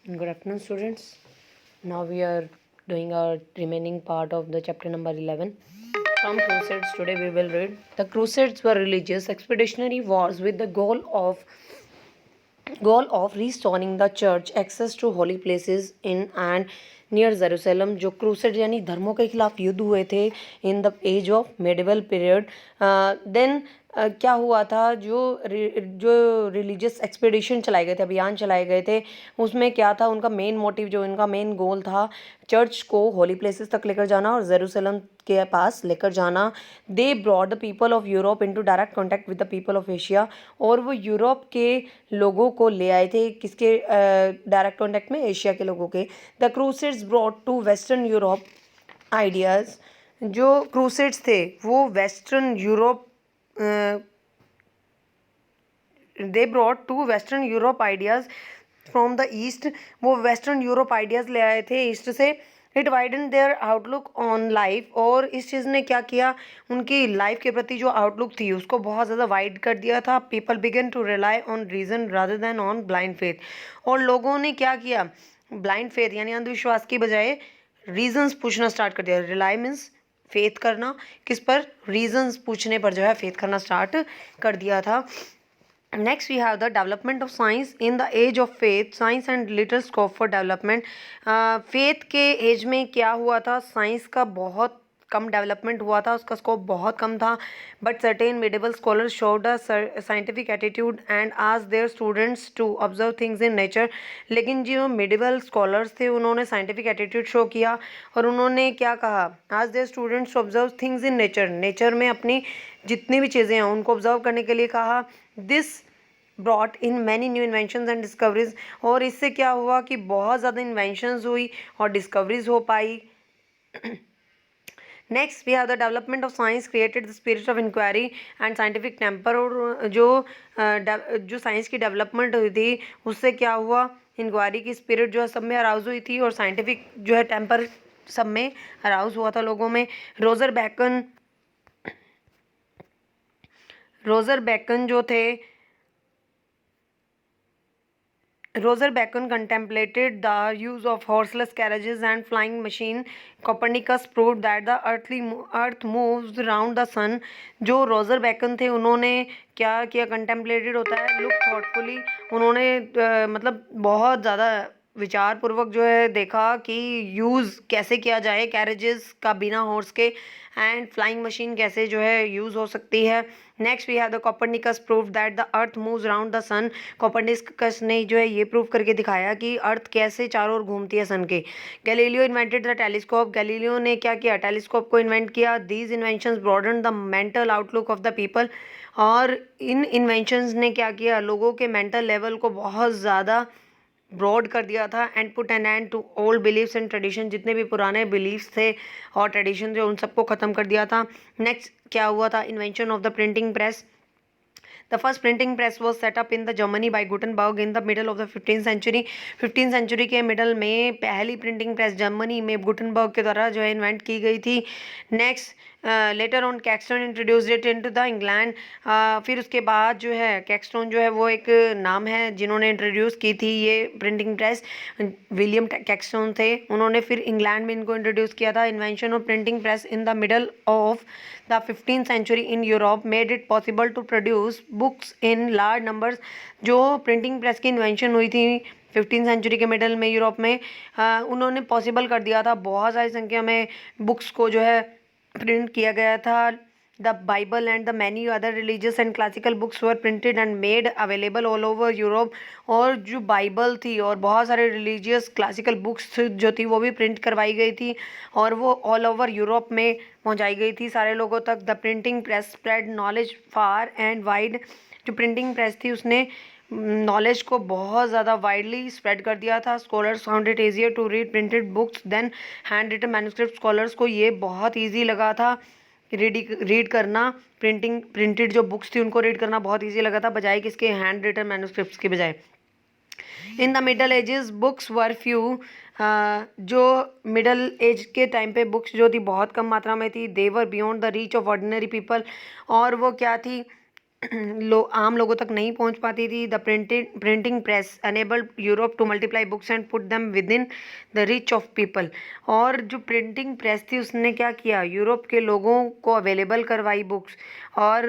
Good afternoon, students. Now we are doing our remaining part of the chapter number 11. From Crusades, today we will read. The Crusades were religious expeditionary wars with the goal of restoring the church access to holy places in and near Jerusalem. जो crusade यानी धर्मों के खिलाफ युद्ध हुए थे in the age of medieval period. Then क्या हुआ था, जो रिलीजियस एक्सपेडिशन चलाए गए थे, अभियान चलाए गए थे, उसमें क्या था, उनका मेन मोटिव, जो इनका मेन गोल था, चर्च को होली प्लेसेस तक लेकर जाना और जेरूसलम के पास लेकर जाना. They brought the people of Europe into direct contact with the people of Asia. और वो यूरोप के लोगों को ले आए थे, किसके डायरेक्ट कॉन्टैक्ट में, एशिया के लोगों के. The crusades brought to western Europe ideas. जो क्रूसेड्स थे वो western Europe they brought to western Europe ideas from the East. वो वेस्टर्न यूरोप आइडियाज़ ले आए थे ईस्ट से. It widen their outlook on life. और इस चीज़ ने क्या किया, उनकी लाइफ के प्रति जो आउटलुक थी उसको बहुत ज़्यादा वाइड कर दिया था. People began to rely on reason rather than on blind faith. और लोगों ने क्या किया, ब्लाइंड फेथ यानी अंधविश्वास की बजाय रीजंस पूछना स्टार्ट कर दिया. रिलाई मीन्स फेथ करना, किस पर, रीजंस पूछने पर जो है फेथ करना स्टार्ट कर दिया था. Next, we have the development of science in the age of faith. Science and little scope for development. Faith के एज में क्या हुआ था, साइंस का बहुत कम डेवलपमेंट हुआ था, उसका स्कोप बहुत कम था. But certain medieval scholars showed a scientific attitude and आज their students to observe things in nature. लेकिन जो मेडिवल स्कॉलर्स थे उन्होंने साइंटिफिक एटीट्यूड शो किया और उन्होंने क्या कहा, आज their students to observe things in nature. Nature में अपनी जितनी भी चीज़ें हैं उनको ऑब्जर्व करने के लिए कहा. This brought in many new inventions and discoveries. और इससे क्या हुआ कि बहुत ज़्यादा इन्वेंशंस हुई और डिस्कवरीज हो पाई. Next we have the development of science created the spirit of inquiry and scientific temper. और जो साइंस की डेवलपमेंट हुई थी उससे क्या हुआ, इंक्वायरी की स्पिरिट जो है सब में अराउज हुई थी और साइंटिफिक जो है टेम्पर सब में अराउज हुआ था लोगों में. रोजर बैकन जो थे, Roger Bacon contemplated the use of horseless carriages and flying machine. Copernicus proved that the earth moves around the sun. जो रोजर बैकन थे उन्होंने क्या किया, कंटेम्पलेटेड होता है लुक थॉटफुली. उन्होंने मतलब बहुत ज़्यादा विचार पूर्वक जो है देखा कि यूज़ कैसे किया जाए कैरेजेस का बिना हॉर्स के, एंड फ्लाइंग मशीन कैसे जो है यूज़ हो सकती है. Next we have the Copernicus prove that the earth moves around the sun. Copernicus ने जो है ये प्रूव करके दिखाया कि अर्थ कैसे चारों ओर घूमती है सन के. Galileo invented the telescope. Galileo ने क्या किया, टेलीस्कोप को इन्वेंट किया. These inventions broaden the mental outlook of the people. और इन इन्वेंशंस ने क्या किया, लोगों के मेंटल लेवल को बहुत ज़्यादा ब्रॉड कर दिया था. And put an end to old beliefs and tradition. जितने भी पुराने बिलीव्स थे और ट्रेडिशन थे उन सबको ख़त्म कर दिया था. नेक्स्ट क्या हुआ था, invention of the printing press. The first printing press was set up in the Germany by Gutenberg in the middle of the 15th century. 15th century के मिडल में पहली प्रिंटिंग प्रेस जर्मनी में Gutenberg के द्वारा जो है invent की गई थी. Next later on Caxton introduced it into the England. फिर उसके बाद जो है कैक्सटन जो है वो एक नाम है जिन्होंने इंट्रोड्यूस की थी ये प्रिंटिंग प्रेस. विलियम कैक्सटन थे, उन्होंने फिर इंग्लैंड में इनको इंट्रोड्यूस किया था. Invention of printing press in the middle of the 15th century in Europe made it possible to produce books in large numbers. जो प्रिंटिंग प्रेस की इन्वेंशन हुई थी 15th सेंचुरी के मिडल में यूरोप में, उन्होंने पॉसिबल कर दिया था बहुत सारी संख्या में बुक्स को जो है प्रिंट किया गया था. The Bible and the many other religious and classical books were printed and made available all over Europe. और जो बाइबल थी और बहुत सारे रिलीजियस क्लासिकल बुक्स जो थी वो भी प्रिंट करवाई गई थी और वो ऑल ओवर यूरोप में पहुंचाई गई थी सारे लोगों तक. The printing press spread knowledge far and wide. जो प्रिंटिंग प्रेस थी उसने नॉलेज को बहुत ज़्यादा वाइडली स्प्रेड कर दिया था. Scholars found it easier to read printed books than hand written manuscript. Scholars को ये बहुत ईजी लगा था रीड करना, प्रिंटेड जो बुक्स थी उनको रीड करना बहुत ईजी लगा था बजाय किसके, हैंड रिटन मैन्युस्क्रिप्ट्स के बजाय. In the middle ages books were few. जो मिडल एज के टाइम पे बुक्स जो थी बहुत कम मात्रा में थी. They were beyond the reach of ordinary people. और वो क्या थी आम लोगों तक नहीं पहुंच पाती थी। The printing press enabled Europe to multiply books and put them with in the reach of people. और जो प्रिंटिंग प्रेस थी उसने क्या किया, यूरोप के लोगों को अवेलेबल करवाई बुक्स और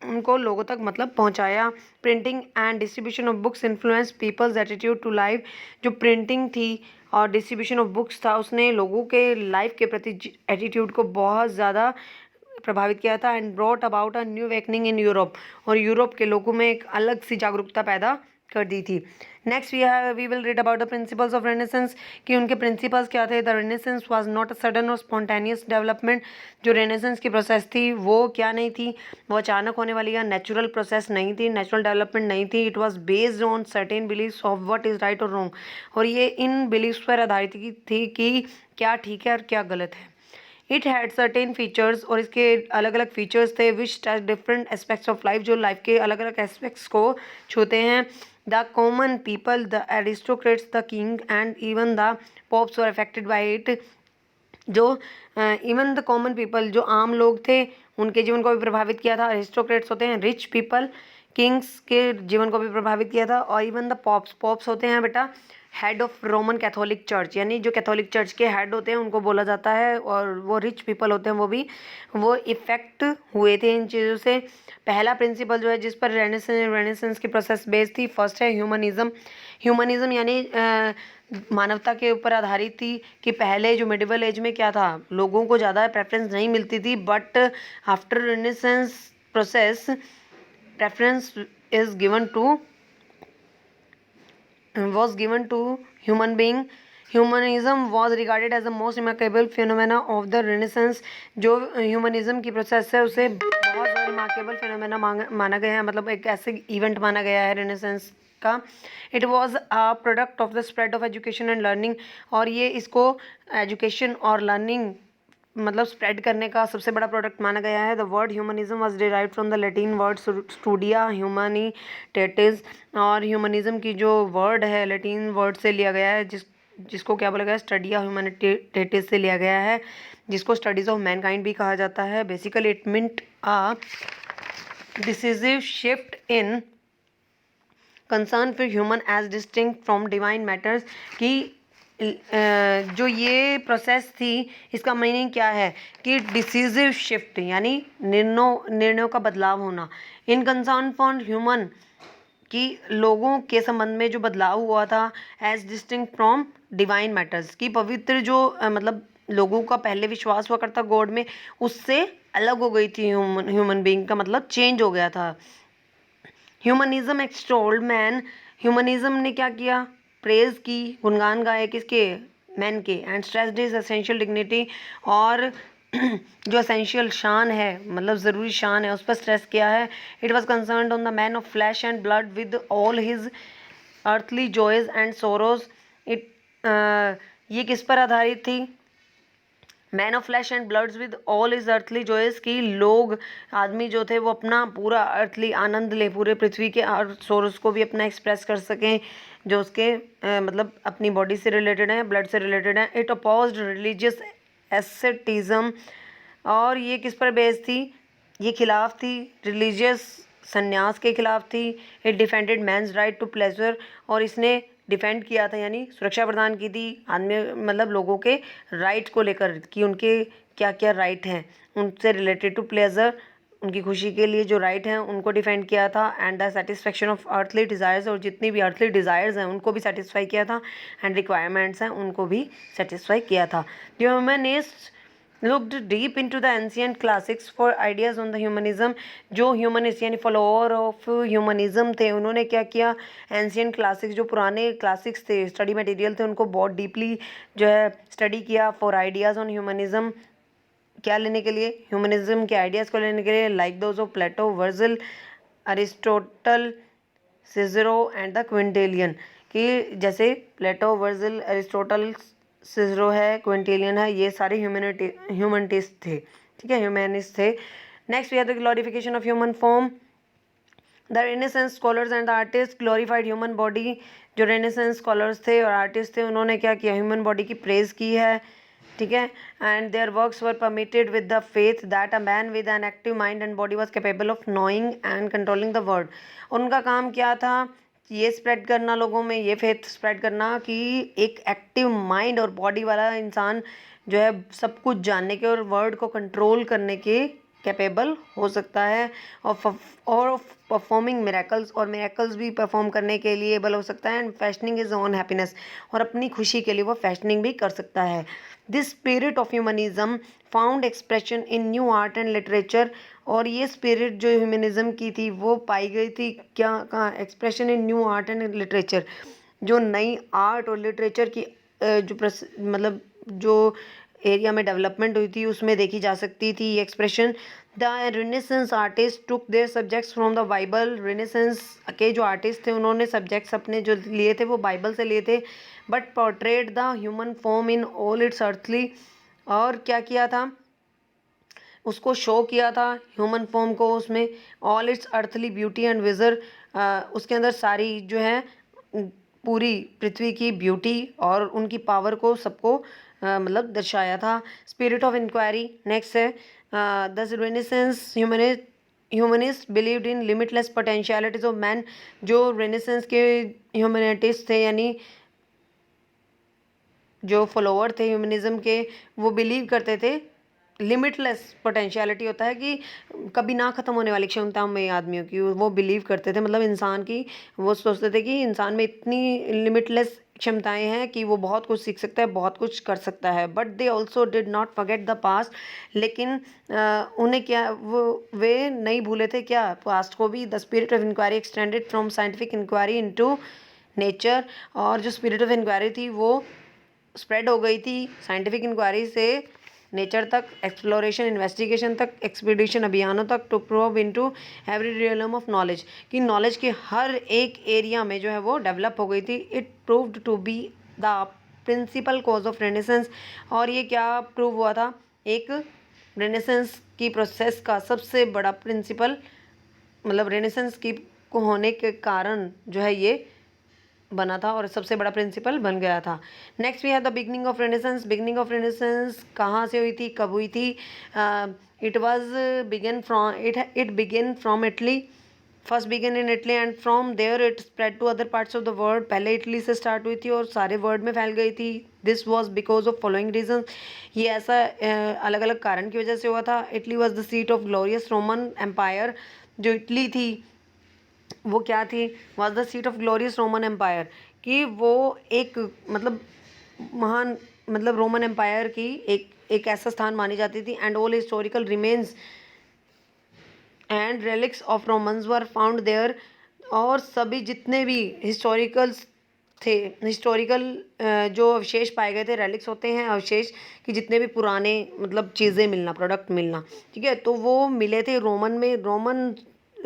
उनको लोगों तक मतलब पहुंचाया। Printing and distribution of books influence people's attitude to life. जो प्रिंटिंग थी और डिस्ट्रीब्यूशन ऑफ बुक्स था उसने लोगों के लाइफ के प्रति एटीट्यूड को बहुत ज़्यादा प्रभावित किया था। And brought about a new wakening in Europe, और यूरोप के लोगों में एक अलग सी जागरूकता पैदा कर दी थी। Next we will read about the principles of Renaissance, कि उनके प्रिंसिपल्स क्या थे। The Renaissance was not a sudden or spontaneous development. जो रेनेसेंस की प्रोसेस थी वो क्या नहीं थी, वो अचानक होने वाली या नेचुरल प्रोसेस नहीं थी, नेचुरल डेवलपमेंट नहीं थी। It was based on certain beliefs of what is right or wrong, और ये इन बिलीव्स पर आधारित थी कि क्या ठीक है और क्या गलत है। इट हैड सर्टेन फीचर्स, और इसके अलग अलग फीचर्स थे विच touch different aspects of life, जो लाइफ के अलग अलग एस्पेक्ट्स को छूते हैं। The common people, the aristocrats, the king and even the pops were affected by it. जो इवन द कॉमन पीपल, जो आम लोग थे, उनके जीवन को भी प्रभावित किया था। एरिस्टोक्रेट्स होते हैं रिच पीपल, किंग्स के जीवन को भी प्रभावित किया था। और इवन द पॉप्स होते हैं बेटा head of Roman Catholic church, यानी जो कैथोलिक चर्च के हेड होते हैं उनको बोला जाता है। और वो रिच पीपल होते हैं, वो इफेक्ट हुए थे इन चीज़ों से। पहला प्रिंसिपल जो है जिस पर रेनेसेंस की प्रोसेस बेस्ड थी, फर्स्ट है ह्यूमनिज्म। ह्यूमनिज्म यानी मानवता के ऊपर आधारित थी। कि पहले जो मिडिवल एज में क्या था, लोगों को ज़्यादा प्रेफरेंस नहीं मिलती थी, but after renaissance process preference is given to was given to human being. Humanism was regarded as the most remarkable phenomena of the Renaissance। जो ह्यूमनिज्म की प्रोसेस है उसे बहुत रिमार्केबल फिनोमेना माना गया है, मतलब एक ऐसे इवेंट माना गया है रेनेसेंस का। It was a product of the spread of education and learning, और ये इसको एजुकेशन और लर्निंग मतलब स्प्रेड करने का सबसे बड़ा प्रोडक्ट माना गया है। The word humanism was derived from the Latin word studia humanitatis, और ह्यूमनिज्म की जो वर्ड है लैटिन वर्ड से लिया गया है, जिसको क्या बोला गया है, स्टडिया ह्यूमनिटेटिस से लिया गया है, जिसको स्टडीज ऑफ मैनकाइंड भी कहा जाता है। Basically it meant a decisive shift in concern for human as distinct from divine matters. कि जो ये प्रोसेस थी इसका मीनिंग क्या है कि डिसीजिव शिफ्ट यानी निर्णयों का बदलाव होना। इन कंसर्न फॉर ह्यूमन, कि लोगों के संबंध में जो बदलाव हुआ था as distinct from divine matters, कि पवित्र जो मतलब लोगों का पहले विश्वास हुआ करता गॉड में, उससे अलग हो गई थी ह्यूमन बीइंग का मतलब चेंज हो गया था। ह्यूमनिज्म एक्सटोल्ड मैन, ह्यूमनिज्म ने क्या किया, प्रेज की, गुणगान गाए किसके, मैन के। And stressed his essential dignity, और जो एसेंशियल शान है मतलब ज़रूरी शान है उस पर स्ट्रेस किया है। It was concerned on the man of flesh and blood with all his earthly joys and sorrows. It ये किस पर आधारित थी, man of flesh and bloods with all his earthly joys, की लोग आदमी जो थे वो अपना पूरा अर्थली आनंद ले पूरे पृथ्वी के, और सोर्स को भी अपना एक्सप्रेस कर सकें जो उसके मतलब अपनी बॉडी से रिलेटेड है, ब्लड से रिलेटेड है। इट अपोज्ड रिलीजियस एसेटिज्म, और ये किस पर बेस्ड थी, ये खिलाफ थी रिलीजियस संन्यास के खिलाफ थी। It defended man's right to pleasure, और इसने डिफेंड किया था यानी सुरक्षा प्रदान की थी आदमी मतलब लोगों के राइट को लेकर, कि उनके क्या क्या राइट हैं उनसे रिलेटेड टू प्लेजर, उनकी खुशी के लिए जो राइट हैं उनको डिफेंड किया था। And the satisfaction of earthly desires, और जितनी भी अर्थली डिज़ायर्स हैं उनको भी सेटिस्फाई किया था, एंड रिक्वायरमेंट्स हैं उनको भी सेटिस्फाई किया था। The humanist looked deep into the ancient classics for ideas on the humanism। जो ह्यूमनिस्ट यानी फॉलोअर ऑफ ह्यूमनिज्म थे उन्होंने क्या किया, एंशियंट क्लासिक्स जो पुराने क्लासिक्स थे स्टडी मटेरियल थे उनको बहुत डीपली जो है स्टडी किया फॉर आइडियाज़ ऑन ह्यूमनिज्म। क्या लेने के लिए, ह्यूमनिज्म के आइडियाज़ को लेने के लिए, like those of Plato, Virgil, Aristotle, Cicero and the Quintilian. कि जैसे प्लेटो, वर्जिल, अरिस्टोटल, सिजरो है, क्विंटेलियन है, ये सारे ह्यूमनिस्ट थे, ठीक है, ह्यूमनिस्ट थे। Next we have the glorification of human form. The Renaissance scholars and the artist glorified human body. जो रेनेसेंस स्कॉलर्स थे और आर्टिस्ट थे उन्होंने क्या किया, ह्यूमन बॉडी की प्रेज की है। ठीक है, and there works were permitted with the faith that a man with an active mind and body was capable of knowing and controlling the world. उनका काम क्या था, ये स्प्रेड करना लोगों में, ये फेथ स्प्रेड करना कि एक एक्टिव माइंड और बॉडी वाला इंसान जो है सब कुछ जानने के और वर्ल्ड को कंट्रोल करने के कैपेबल हो सकता है, और परफॉर्मिंग मिरेकल्स, और मिरेकल्स भी परफॉर्म करने के लिए एबल हो सकता है, and fashioning is own happiness, और अपनी खुशी के लिए वो फैशनिंग भी कर सकता है। This spirit of humanism found expression in new art and literature, और ये स्पिरिट जो ह्यूमनिज्म की थी वो पाई गई थी क्या, कहाँ, expression in new art and literature, जो नई आर्ट और लिटरेचर की मतलब जो एरिया में डेवलपमेंट हुई थी उसमें देखी जा सकती थी ये expression. The renaissance artist took their subjects from the Bible. Renaissance के जो आर्टिस्ट थे उन्होंने सब्जेक्ट्स अपने जो लिए थे वो बाइबल से लिए थे, but portrayed the human form in all its earthly, और क्या किया था, उसको शो किया था ह्यूमन फॉर्म को, उसमें all its earthly beauty and vigour, उसके अंदर सारी जो है पूरी पृथ्वी की ब्यूटी और उनकी पावर को सबको मतलब दर्शाया था। स्पिरिट ऑफ इंक्वायरी नेक्स्ट है, the renaissance humanist believed in limitless potentialities of man. जो रेनेसेंस के ह्यूमनिटिस्ट थे यानी जो फॉलोअर थे ह्यूमनिज्म के, वो बिलीव करते थे लिमिटलेस पोटेंशियलिटी होता है कि कभी ना ख़त्म होने वाली क्षमताओं में आदमियों की, वो बिलीव करते थे, मतलब इंसान की, वो सोचते थे कि इंसान में इतनी लिमिटलेस क्षमताएं हैं कि वो बहुत कुछ सीख सकता है, बहुत कुछ कर सकता है। But they also did not forget the past, लेकिन उन्हें क्या, वो वे नहीं भूले थे क्या, पास्ट को भी। The spirit of inquiry extended from scientific inquiry into nature, और जो स्पिरिट ऑफ इंक्वायरी थी वो स्प्रेड हो गई थी साइंटिफिक इंक्वायरी से नेचर तक, एक्सप्लोरेशन इन्वेस्टिगेशन तक, एक्सपीडिशन अभियानों तक, to probe into every realm of knowledge, कि नॉलेज के हर एक एरिया में जो है वो डेवलप हो गई थी। It proved to be the principal cause of Renaissance, और ये क्या प्रूव हुआ था, एक रेनेसेंस की प्रोसेस का सबसे बड़ा प्रिंसिपल, मतलब रेनेसेंस की को होने के कारण जो है ये बना था और सबसे बड़ा प्रिंसिपल बन गया था। Next we have the beginning of Renaissance. Beginning of Renaissance कहाँ से हुई थी, कब हुई थी? It was begin from Italy, first begin in Italy and from there it spread to other parts of the world. पहले इटली से start हुई थी और सारे वर्ल्ड में फैल गई थी। This was because of following reason, ये ऐसा अलग अलग कारण की वजह से हुआ था। Italy was the seat of glorious Roman empire. जो इटली थी वो क्या थी, was the seat of glorious Roman empire, कि वो एक मतलब महान, मतलब रोमन एम्पायर की एक ऐसा स्थान मानी जाती थी। And all historical remains and relics of Romans were found there, और सभी जितने भी हिस्टोरिकल्स थे, हिस्टोरिकल जो अवशेष पाए गए थे, रेलिक्स होते हैं अवशेष कि जितने भी पुराने मतलब चीज़ें मिलना, प्रोडक्ट मिलना, ठीक है, तो वो मिले थे रोमन में।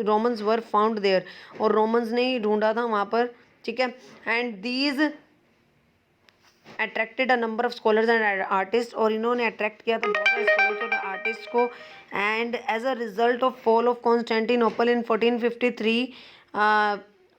रोमन्स वर फाउंड देयर, और रोमन्स ने ही ढूंढा था वहाँ पर, ठीक है। And these attracted a number of scholars and artist, और इन्होंने अट्रैक्ट किया था बहुत सारे स्कॉलर्स और आर्टिस्ट को। And as a result of fall of Constantinople in 1453,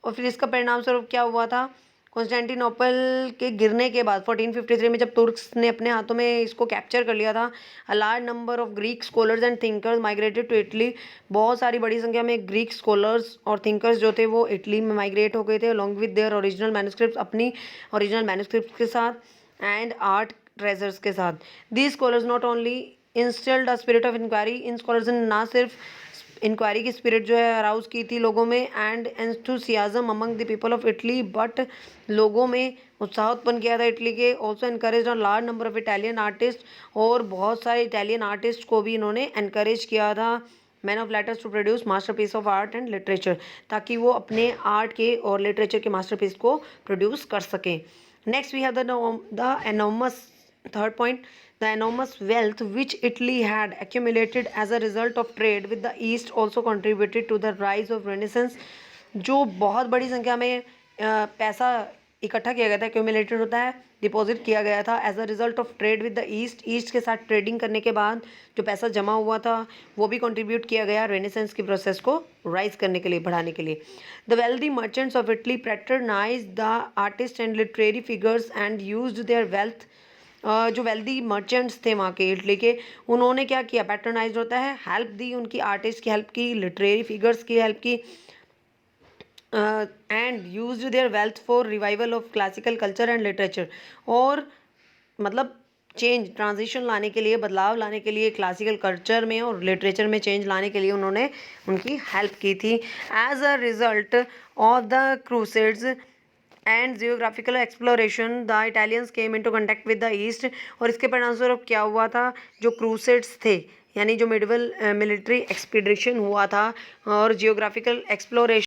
और फिर इसका परिणाम स्वरूप क्या हुआ था, कॉन्स्टेंटिनोपल के गिरने के बाद 1453 में जब तुर्क्स ने अपने हाथों में इसको कैप्चर कर लिया था, a large number of Greek scholars and thinkers migrated to Italy. बहुत सारी बड़ी संख्या में ग्रीक स्कॉलर्स और थिंकर्स जो थे वो इटली में माइग्रेट हो गए थे, along with their original manuscript, अपनी ओरिजिनल मैन्युस्क्रिप्ट के साथ एंड आर्ट ट्रेजर्स के साथ। These scholars not only instilled the spirit of inquiry, इन स्कॉलर्स ने ना सिर्फ इंक्वायरी की स्पिरिट जो है अराउज की थी लोगों में, and enthusiasm among the people of Italy, but लोगों में उत्साह उत्पन्न किया था इटली के। Also encourage on large number of Italian artist, और बहुत सारे इटालियन आर्टिस्ट को भी इन्होंने एनकरेज किया था, man of letters, to produce masterpiece of art and literature, ताकि वो अपने आर्ट के और लिटरेचर के मास्टरपीस को प्रोड्यूस कर सकें। Next we have the enormous, third point, the enormous wealth which Italy had accumulated as a result of trade with the East also contributed to the rise of Renaissance। जो बहुत बड़ी संख्या में पैसा इकट्ठा किया गया था, एक्यूमुलेटेड होता है, डिपॉजिट किया गया था as a result of trade with the East, East के साथ ट्रेडिंग करने के बाद जो पैसा जमा हुआ था वो भी कंट्रीब्यूट किया गया रेनेसेंस की प्रोसेस को राइज करने के लिए, बढ़ाने के लिए। The wealthy merchants of Italy patronise the artist and literary figures and used their wealth जो वेल्दी मर्चेंट्स थे वहाँ के इटली के, उन्होंने क्या किया, पैट्रोनाइज होता है, हेल्प दी, उनकी आर्टिस्ट की हेल्प की, लिटरेरी फिगर्स की हेल्प की, and used their wealth for revival of classical culture and literature. और मतलब चेंज, ट्रांजिशन लाने के लिए, बदलाव लाने के लिए क्लासिकल कल्चर में और लिटरेचर में चेंज लाने के लिए उन्होंने उनकी हेल्प की थी। As a result of the crusades and geographical exploration the Italians came into contact with the East. और इसके परिणामस्वरूप क्या हुआ था, जो क्रूसेड्स थे यानी जो मिडिवल मिलिट्री एक्सपीडिशन हुआ था और जियोग्राफिकल एक्सप्लोरेशन